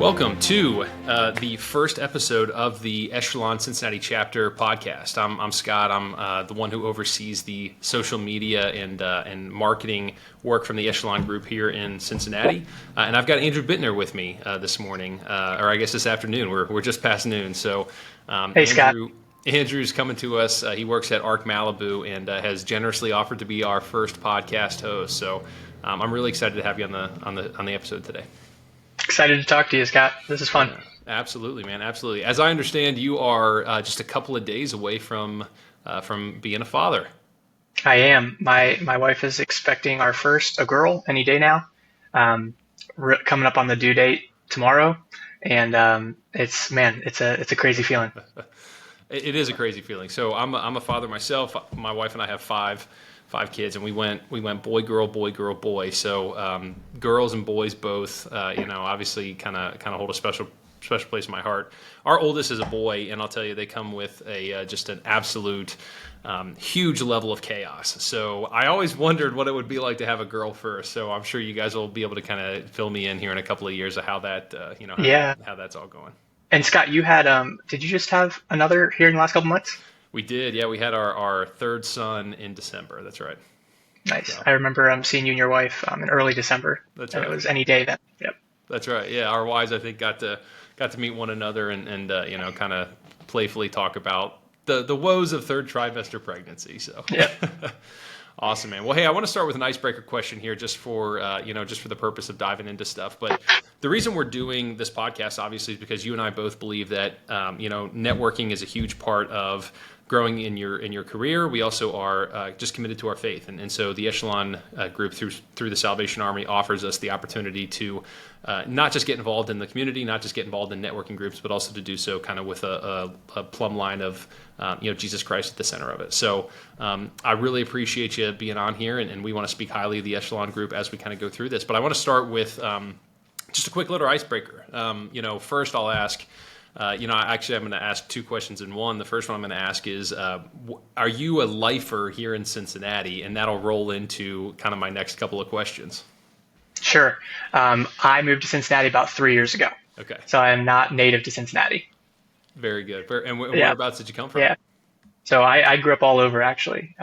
Welcome to the first episode of the Echelon Cincinnati Chapter Podcast. I'm Scott. I'm the one who oversees the social media and marketing work from the Echelon group here in Cincinnati. And I've got Andrew Bittner with me this morning, or I guess this afternoon. We're just past noon. So, hey, Scott. Andrew's coming to us. He works at Arc Malibu and has generously offered to be our first podcast host. So, I'm really excited to have you on the episode today. Excited to talk to you, Scott. This is fun. Yeah, absolutely, man. Absolutely. As I understand, you are just a couple of days away from being a father. I am. My wife is expecting our first, a girl, any day now. Coming up on the due date tomorrow, and it's a crazy feeling. It is a crazy feeling. So I'm a father myself. My wife and I have five kids, and we went boy, girl, boy, girl, boy. So girls and boys both, obviously kind of hold a special place in my heart. Our oldest is a boy, and I'll tell you, they come with just an absolute huge level of chaos. So I always wondered what it would be like to have a girl first. So I'm sure you guys will be able to kind of fill me in here in a couple of years of how that, how that's all going. And Scott, you had, did you just have another here in the last couple months? We did, yeah. We had our third son in December. That's right. Nice. So. I remember seeing you and your wife in early December. That's right. It was any day then. Yep. That's right. Yeah, our wives I think got to meet one another and kind of playfully talk about the woes of third trimester pregnancy. So yeah. Awesome, man. Well, hey, I want to start with an icebreaker question here, just for the purpose of diving into stuff. But the reason we're doing this podcast, obviously, is because you and I both believe that networking is a huge part of growing in your career. We also are just committed to our faith, and so the Echelon group through the Salvation Army offers us the opportunity to not just get involved in the community, not just get involved in networking groups, but also to do so kind of with a plumb line of Jesus Christ at the center of it. So I really appreciate you being on here, and we want to speak highly of the Echelon group as we kind of go through this. But I want to start with just a quick little icebreaker. First I'll ask. I'm going to ask two questions in one. The first one I'm going to ask is, are you a lifer here in Cincinnati? And that'll roll into kind of my next couple of questions. Sure. I moved to Cincinnati about 3 years ago. Okay. So I am not native to Cincinnati. Very good. And whereabouts did you come from? Yeah. So I grew up all over, actually.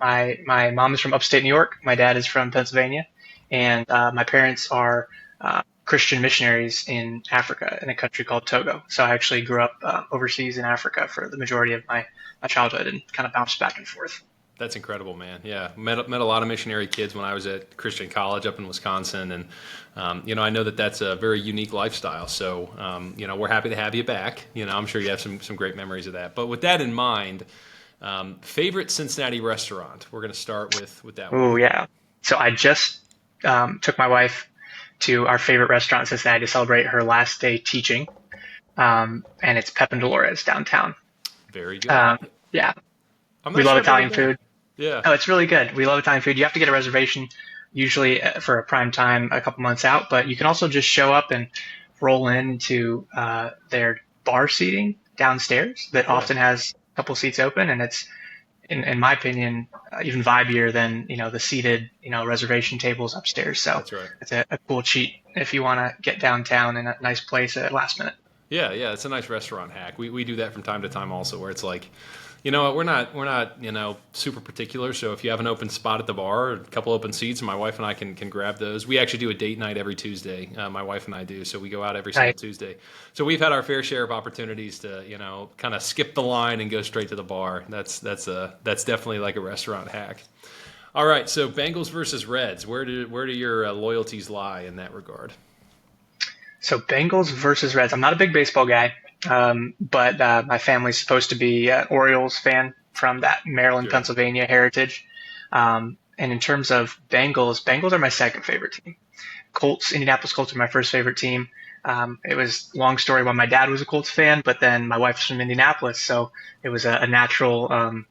My mom is from upstate New York. My dad is from Pennsylvania. And my parents are Christian missionaries in Africa in a country called Togo. So I actually grew up overseas in Africa for the majority of my childhood and kind of bounced back and forth. That's incredible, man. Yeah, met a lot of missionary kids when I was at Christian college up in Wisconsin, and I know that's a very unique lifestyle. So we're happy to have you back. I'm sure you have some great memories of that. But with that in mind, favorite Cincinnati restaurant? We're going to start with that one. Oh yeah. So I just took my wife to our favorite restaurant in Cincinnati to celebrate her last day teaching, and it's Pepp Dolores downtown. Very good. Yeah. We love Italian food. Yeah. Oh, it's really good. We love Italian food. You have to get a reservation usually for a prime time a couple months out, but you can also just show up and roll into their bar seating downstairs that often has a couple seats open, and it's, in my opinion, even vibier than the seated reservation tables upstairs. So that's right. It's a cool cheat if you want to get downtown in a nice place at last minute. Yeah, it's a nice restaurant hack. We do that from time to time also, where it's like, we're not super particular. So if you have an open spot at the bar, a couple open seats, my wife and I can grab those. We actually do a date night every Tuesday. My wife and I do. So we go out every single Tuesday. So we've had our fair share of opportunities to kind of skip the line and go straight to the bar. That's definitely like a restaurant hack. All right. So Bengals versus Reds. Where do your loyalties lie in that regard? So Bengals versus Reds. I'm not a big baseball guy. But my family's supposed to be an Orioles fan from that Maryland, Sure. Pennsylvania heritage. And in terms of Bengals are my second favorite team. Indianapolis Colts are my first favorite team. It was a long story why my dad was a Colts fan, but then my wife's from Indianapolis, so it was a natural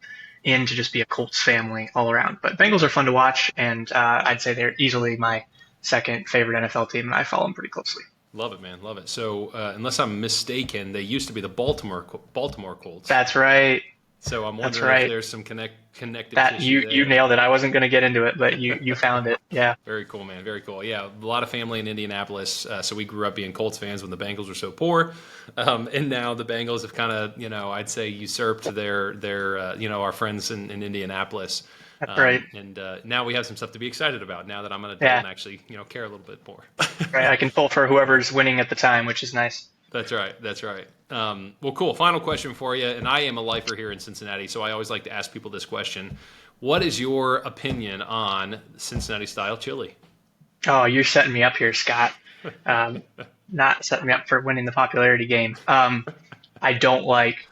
in to just be a Colts family all around. But Bengals are fun to watch, and I'd say they're easily my second favorite NFL team, and I follow them pretty closely. Love it, man. Love it. So unless I'm mistaken, they used to be the Baltimore Colts. That's right. So I'm That's wondering if right. there's some connective That tissue you there. nailed it. I wasn't going to get into it, but you found it. Yeah. Very cool, man. Very cool. Yeah, a lot of family in Indianapolis. So we grew up being Colts fans when the Bengals were so poor, and now the Bengals have kind of, I'd say usurped their our friends in Indianapolis. That's right. And now we have some stuff to be excited about. Now that I'm an adult Yeah. and actually, care a little bit more. Right. I can pull for whoever's winning at the time, which is nice. That's right. That's right. Well, cool. Final question for you. And I am a lifer here in Cincinnati, so I always like to ask people this question. What is your opinion on Cincinnati style chili? Oh, you're setting me up here, Scott. Um, Not setting me up for winning the popularity game. I don't like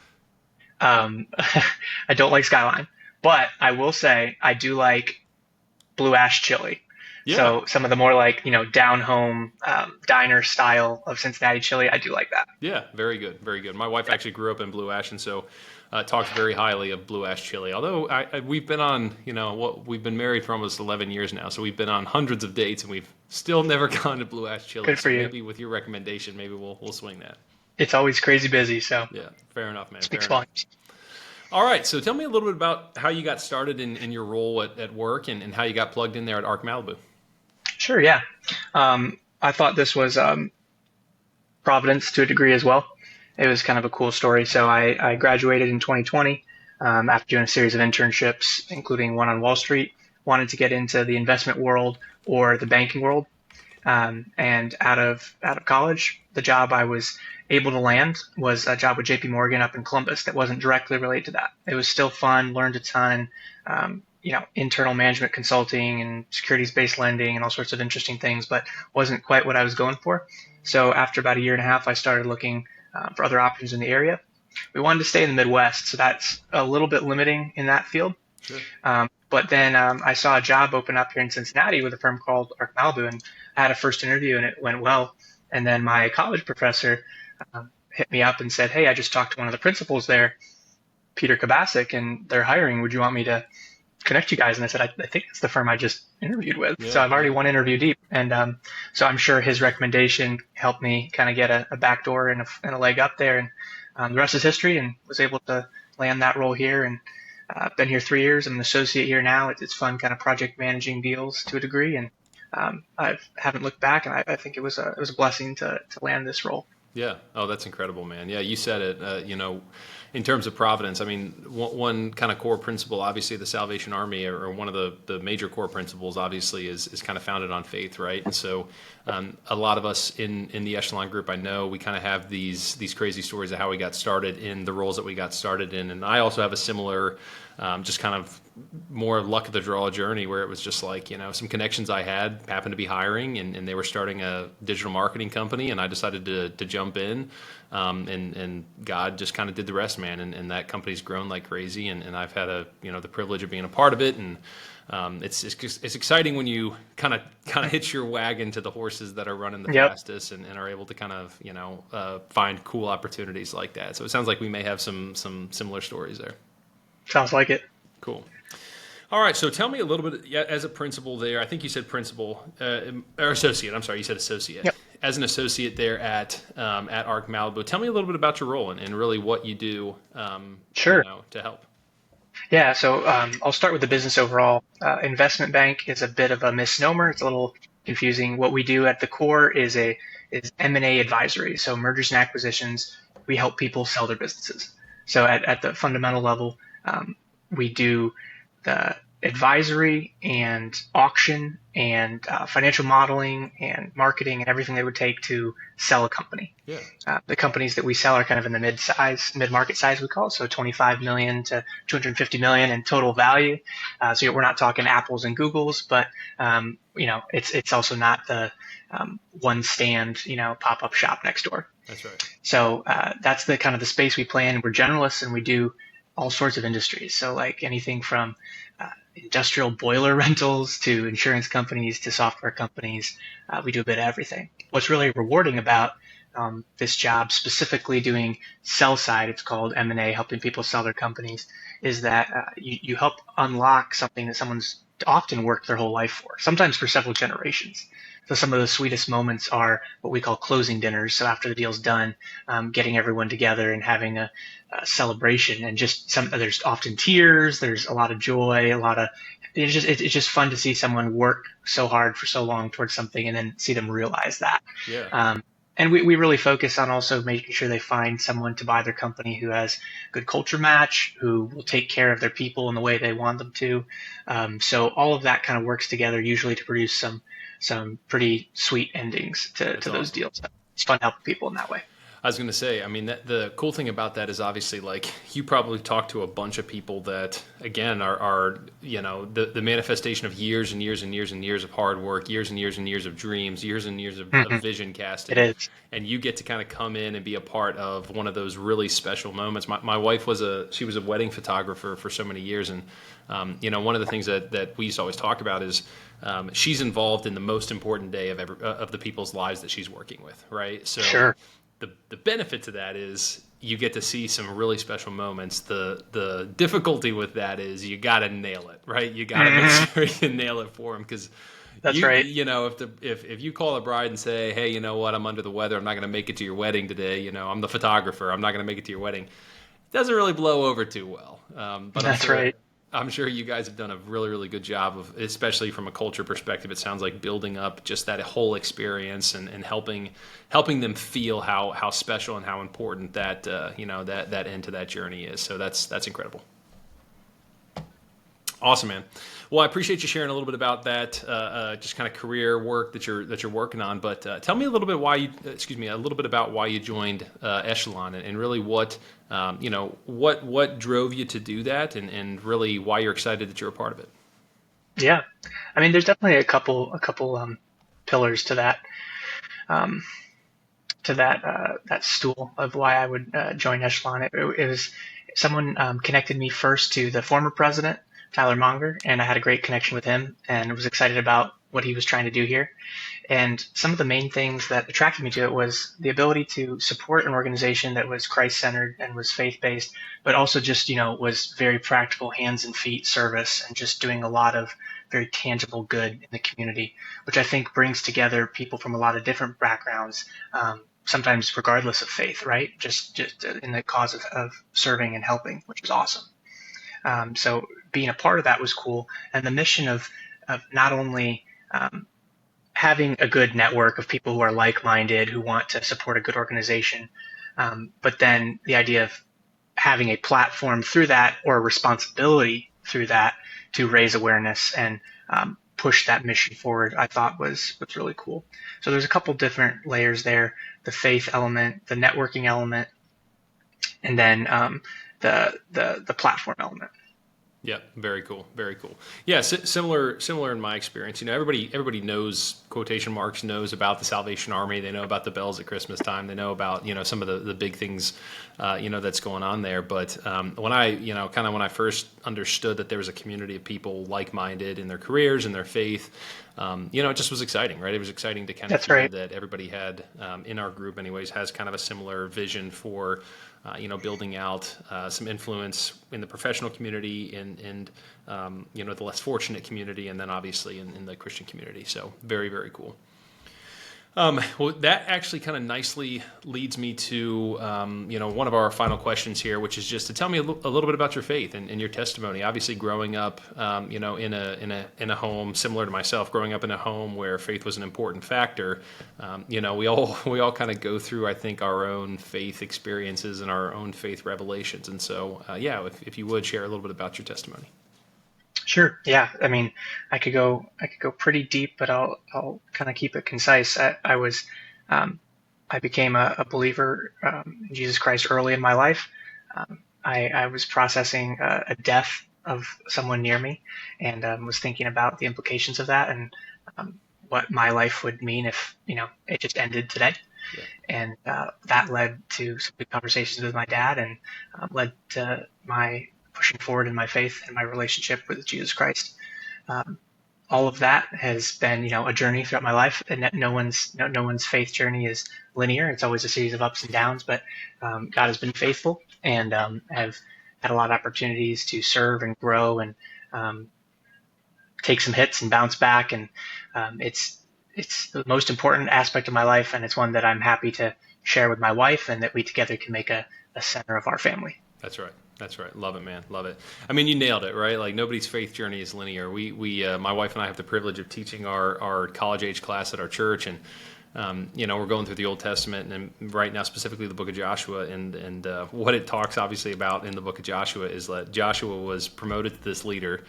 I don't like Skyline, but I will say I do like Blue Ash chili. Yeah. So some of the more like down home diner style of Cincinnati chili, I do like that. Yeah. Very good. Very good. My wife actually grew up in Blue Ash, and so talks very highly of Blue Ash chili. Although we've been on, we've been married for almost 11 years now, so we've been on hundreds of dates, and we've still never gone to Blue Ash chili. Good for So you. maybe with your recommendation, maybe we'll swing that. It's always crazy busy, so Yeah. Fair enough, man. Fair speaks enough. volumes. All right. So tell me a little bit about how you got started in your role at work and how you got plugged in there at Arc Malibu. Sure, yeah. I thought this was Providence to a degree as well. It was kind of a cool story. So I graduated in 2020 after doing a series of internships, including one on Wall Street. Wanted to get into the investment world or the banking world. And out of college, the job I was able to land was a job with JP Morgan up in Columbus that wasn't directly related to that. It was still fun, learned a ton, internal management consulting and securities-based lending and all sorts of interesting things, but wasn't quite what I was going for. So after about a year and a half, I started looking for other options in the area. We wanted to stay in the Midwest, so that's a little bit limiting in that field. Sure. But then I saw a job open up here in Cincinnati with a firm called Arc Malibu, and I had a first interview, and it went well. And then my college professor hit me up and said, "Hey, I just talked to one of the principals there, Peter Kabasic, and they're hiring. Would you want me to connect you guys?" And I said, I think it's the firm I just interviewed with. Yeah, So I've already yeah. one interview deep. And so I'm sure his recommendation helped me kind of get a back door and a leg up there. And the rest is history, and was able to land that role here. And I've been here 3 years. I'm an associate here now. It's fun kind of project managing deals to a degree. And I haven't looked back, and I think it was a blessing to land this role. Yeah. Oh, that's incredible, man. Yeah, you said it. In terms of providence, I mean, one kind of core principle, obviously, the Salvation Army, or one of the major core principles, obviously, is kind of founded on faith, right? And so, a lot of us in the Echelon group, I know, we kind of have these crazy stories of how we got started in the roles that we got started in, and I also have a similar, just kind of more luck of the draw journey where it was just like, some connections I had happened to be hiring, and they were starting a digital marketing company, and I decided to jump in, and God just kind of did the rest, man. And that company's grown like crazy, and I've had the privilege of being a part of it, and it's exciting when you kind of hitch your wagon to the horses that are running the Yep. fastest, and are able to kind of find cool opportunities like that. So it sounds like we may have some similar stories there. Sounds like it. Cool. All right, so tell me a little bit, yeah, as a principal there. I think you said principal or associate. I'm sorry, you said associate. Yep. As an associate there at Arc Malibu, tell me a little bit about your role and really what you do. Sure. To help. Yeah, so I'll start with the business overall. Investment bank is a bit of a misnomer. It's a little confusing. What we do at the core is M&A advisory, so mergers and acquisitions. We help people sell their businesses. So at the fundamental level, we do the advisory and auction and financial modeling and marketing and everything they would take to sell a company. Yeah. The companies that we sell are kind of in the mid-market size, we call it, so 25 million to 250 million in total value. So we're not talking Apples and Googles, but it's also not the one stand, pop-up shop next door. That's right. So that's the kind of the space we play in. We're generalists, and we do all sorts of industries. So like anything from industrial boiler rentals to insurance companies to software companies. We do a bit of everything. What's really rewarding about this job, specifically doing sell side, it's called M&A, helping people sell their companies, is that you help unlock something that someone's often worked their whole life for, sometimes for several generations. So some of the sweetest moments are what we call closing dinners. So after the deal's done, getting everyone together and having a celebration, and just there's often tears, there's a lot of joy, a lot of, it's just fun to see someone work so hard for so long towards something and then see them realize that. Yeah. And we really focus on also making sure they find someone to buy their company who has good culture match, who will take care of their people in the way they want them to. So all of that kind of works together usually to produce some pretty sweet endings to those awesome. deals. It's fun helping people in that way. I was going to say, I mean, the cool thing about that is obviously, like, you probably talk to a bunch of people that, again, are the manifestation of years and years and years and years of hard work, years and years and years of dreams, years and years of vision casting. It is. And you get to kind of come in and be a part of one of those really special moments. My wife was a wedding photographer for so many years. And, one of the things that we used to always talk about is she's involved in the most important day of the people's lives that she's working with, right? So Sure. The benefit to that is you get to see some really special moments. The difficulty with that is you got to nail it, right? You got to make sure you nail it for them, because That's right. If you call a bride and say, hey, you know what, I'm under the weather, I'm not going to make it to your wedding today. I'm the photographer, I'm not going to make it to your wedding. It doesn't really blow over too well. But That's right. I'm sure you guys have done a really, really good job of, especially from a culture perspective, it sounds like building up just that whole experience and helping them feel how special and how important that that end to that journey is. So that's incredible. Awesome, man. Well, I appreciate you sharing a little bit about that, just kind of career work that you're working on. But tell me a little bit about why you joined Echelon, and really what drove you to do that, and really why you're excited that you're a part of it. Yeah, I mean, there's definitely a couple pillars to that that stool of why I would join Echelon. It was someone connected me first to the former president, Tyler Monger, and I had a great connection with him and was excited about what he was trying to do here. And some of the main things that attracted me to it was the ability to support an organization that was Christ-centered and was faith-based, but also just, was very practical, hands and feet service, and just doing a lot of very tangible good in the community, which I think brings together people from a lot of different backgrounds, sometimes regardless of faith, right? Just in the cause of serving and helping, which is awesome. So being a part of that was cool. And the mission of not only having a good network of people who are like-minded, who want to support a good organization, but then the idea of having a platform through that, or a responsibility through that, to raise awareness and push that mission forward, I thought was really cool. So there's a couple different layers there: the faith element, the networking element, and then the platform element. Yeah, very cool, very cool. Yeah, similar in my experience. Everybody knows, quotation marks, knows about the Salvation Army. They know about the bells at Christmas time. They know about some of the big things that's going on there. But when I first understood that there was a community of people like-minded in their careers and their faith, it just was exciting, right? It was exciting to kind of hear that everybody had, in our group anyways, has kind of a similar vision for building out some influence in the professional community, and the less fortunate community, and then obviously in the Christian community. So very, very cool. Well, that actually kind of nicely leads me to one of our final questions here, which is just to tell me a little bit about your faith and your testimony. Obviously, growing up, in a home similar to myself, growing up in a home where faith was an important factor. We all kind of go through, I think, our own faith experiences and our own faith revelations. And so, if you would share a little bit about your testimony. Sure. Yeah. I mean, I could go pretty deep, but I'll kind of keep it concise. I became a believer in Jesus Christ early in my life. I was processing a death of someone near me, and was thinking about the implications of that, and what my life would mean if it just ended today. Yeah. And that led to some good conversations with my dad, and led to my pushing forward in my faith and my relationship with Jesus Christ. All of that has been, a journey throughout my life, and no one's faith journey is linear. It's always a series of ups and downs, but God has been faithful, and have had a lot of opportunities to serve and grow, and take some hits and bounce back. And it's it's the most important aspect of my life, and it's one that I'm happy to share with my wife, and that we together can make a center of our family. That's right. That's right. Love it, man. Love it. I mean, you nailed it, right? Like nobody's faith journey is linear. My wife and I have the privilege of teaching our college age class at our church, and we're going through the Old Testament, and right now specifically the Book of Joshua, and what it talks obviously about in the Book of Joshua is that Joshua was promoted to this leader.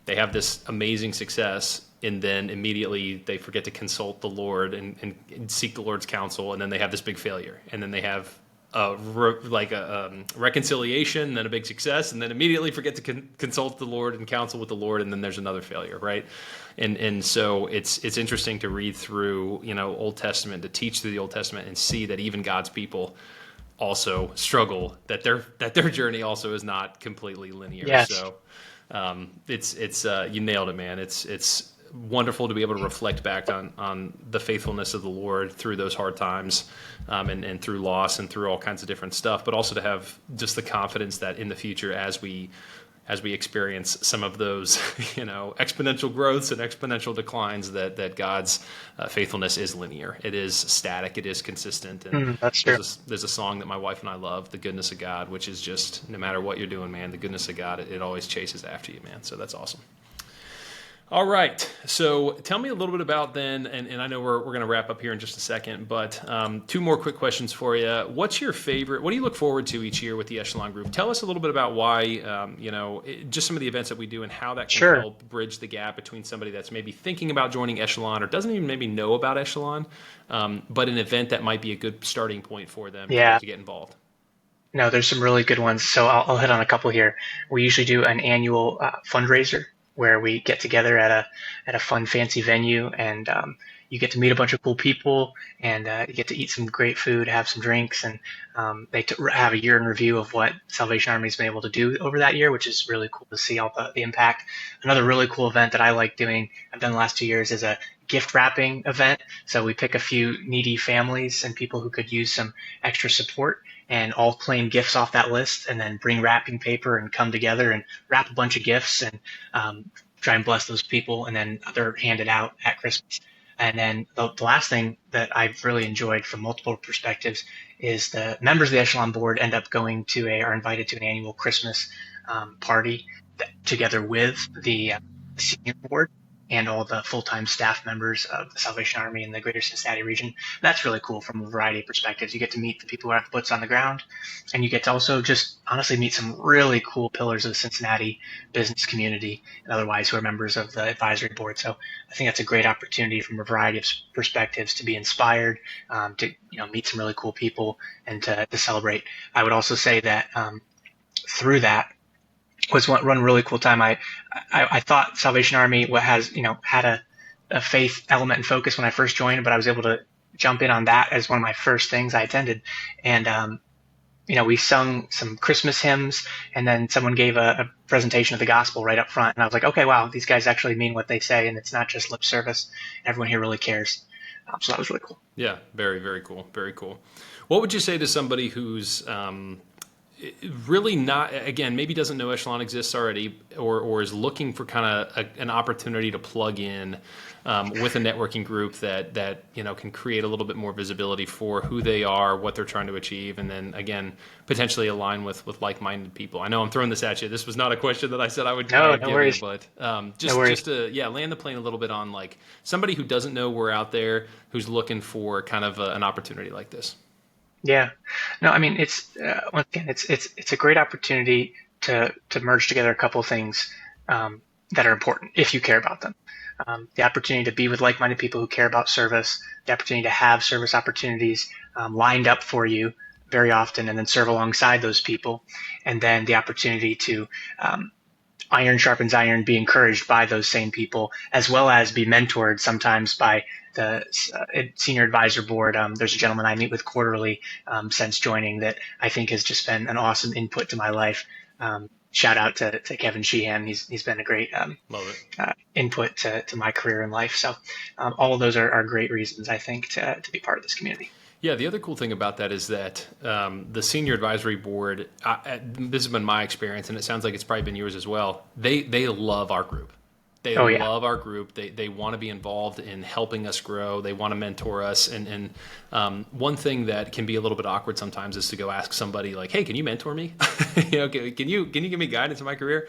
They have this amazing success, and then immediately they forget to consult the Lord and seek the Lord's counsel, and then they have this big failure, and then they have a reconciliation, then a big success, and then immediately forget to consult the Lord and counsel with the Lord, and then there's another failure, right? And so it's interesting to read through Old Testament, to teach through the Old Testament, and see that even God's people also struggle, that their journey also is not completely linear. Yes. So it's you nailed it, man. It's wonderful to be able to reflect back on the faithfulness of the Lord through those hard times, and through loss and through all kinds of different stuff, but also to have just the confidence that in the future, as we experience some of those, exponential growths and exponential declines, that God's faithfulness is linear. It is static. It is consistent. And That's true. there's a song that my wife and I love, "The Goodness of God," which is just, no matter what you're doing, man, the goodness of God, it always chases after you, man. So that's awesome. All right. So tell me a little bit about then, and I know we're going to wrap up here in just a second, but two more quick questions for you. What's your favorite? What do you look forward to each year with the Echelon Group? Tell us a little bit about why, just some of the events that we do and how that can help bridge the gap between somebody that's maybe thinking about joining Echelon or doesn't even maybe know about Echelon, but an event that might be a good starting point for them to get involved. No, there's some really good ones. So I'll hit on a couple here. We usually do an annual fundraiser where we get together at a fun, fancy venue, and you get to meet a bunch of cool people, and you get to eat some great food, have some drinks, and they have a year in review of what Salvation Army has been able to do over that year, which is really cool to see all the impact. Another really cool event that I like doing, I've done the last 2 years, is a gift wrapping event. So we pick a few needy families and people who could use some extra support, and all claim gifts off that list, and then bring wrapping paper and come together and wrap a bunch of gifts and try and bless those people, and then they're handed out at Christmas. And then the last thing that I've really enjoyed from multiple perspectives is the members of the Echelon board end up are invited to an annual Christmas party together with the senior board and all the full-time staff members of the Salvation Army in the greater Cincinnati region. That's really cool from a variety of perspectives. You get to meet the people who have the boots on the ground, and you get to also just honestly meet some really cool pillars of the Cincinnati business community and otherwise who are members of the advisory board. So I think that's a great opportunity from a variety of perspectives to be inspired, to meet some really cool people, and to celebrate. I would also say that through that, was one really cool time. I thought Salvation Army had a faith element and focus when I first joined, but I was able to jump in on that as one of my first things I attended. And we sung some Christmas hymns, and then someone gave a presentation of the gospel right up front, and I was like, okay, wow, these guys actually mean what they say, and it's not just lip service. Everyone here really cares. So that was really cool. Yeah, very, very cool. Very cool. What would you say to somebody who's really not, again, maybe doesn't know Echelon exists already, or is looking for kind of an opportunity to plug in with a networking group that can create a little bit more visibility for who they are, what they're trying to achieve, and then again potentially align with like-minded people? I know I'm throwing this at you. This was not a question that I said I would give you, but just to land the plane a little bit on like somebody who doesn't know we're out there, who's looking for kind of an opportunity like this. Yeah, no, I mean, once again, it's a great opportunity to merge together a couple of things that are important if you care about them. The opportunity to be with like-minded people who care about service, the opportunity to have service opportunities lined up for you very often, and then serve alongside those people, and then the opportunity to iron sharpens iron, be encouraged by those same people, as well as be mentored sometimes by the senior advisor board. There's a gentleman I meet with quarterly since joining that I think has just been an awesome input to my life. Shout out to Kevin Sheehan. He's been a great input to my career in life. So all of those are great reasons, I think, to be part of this community. Yeah, the other cool thing about that is that the senior advisory board, this has been my experience, and it sounds like it's probably been yours as well, they love our group. They Oh yeah. love our group. They want to be involved in helping us grow. They want to mentor us. And one thing that can be a little bit awkward sometimes is to go ask somebody like, "Hey, can you mentor me? Can you give me guidance in my career?"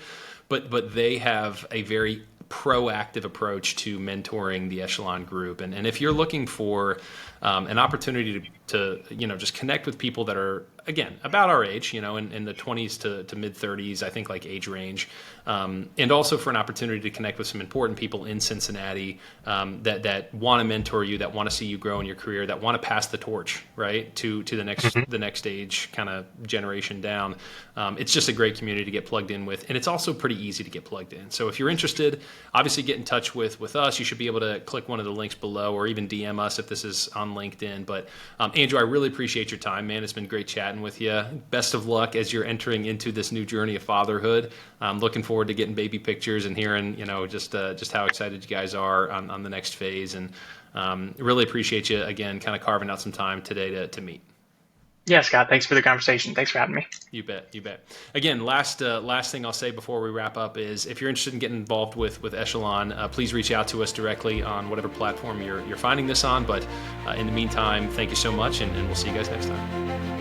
But they have a very proactive approach to mentoring the Echelon group. And if you're looking for an opportunity to just connect with people that are, again, about our age, in the 20s to mid 30s, I think, like, age range, and also for an opportunity to connect with some important people in Cincinnati that want to mentor you, that want to see you grow in your career, that want to pass the torch, right, to the next age kind of generation down. It's just a great community to get plugged in with, and it's also pretty easy to get plugged in. So if you're interested, obviously get in touch with us. You should be able to click one of the links below, or even DM us if this is on LinkedIn. But Andrew, I really appreciate your time, man. It's been great chatting with you. Best of luck as you're entering into this new journey of fatherhood. I'm looking forward to getting baby pictures and hearing, just how excited you guys are on the next phase. And really appreciate you, again, kind of carving out some time today to meet. Yeah, Scott, thanks for the conversation. Thanks for having me. You bet. Again, last thing I'll say before we wrap up is, if you're interested in getting involved with Echelon, please reach out to us directly on whatever platform you're finding this on. But in the meantime, thank you so much, and we'll see you guys next time.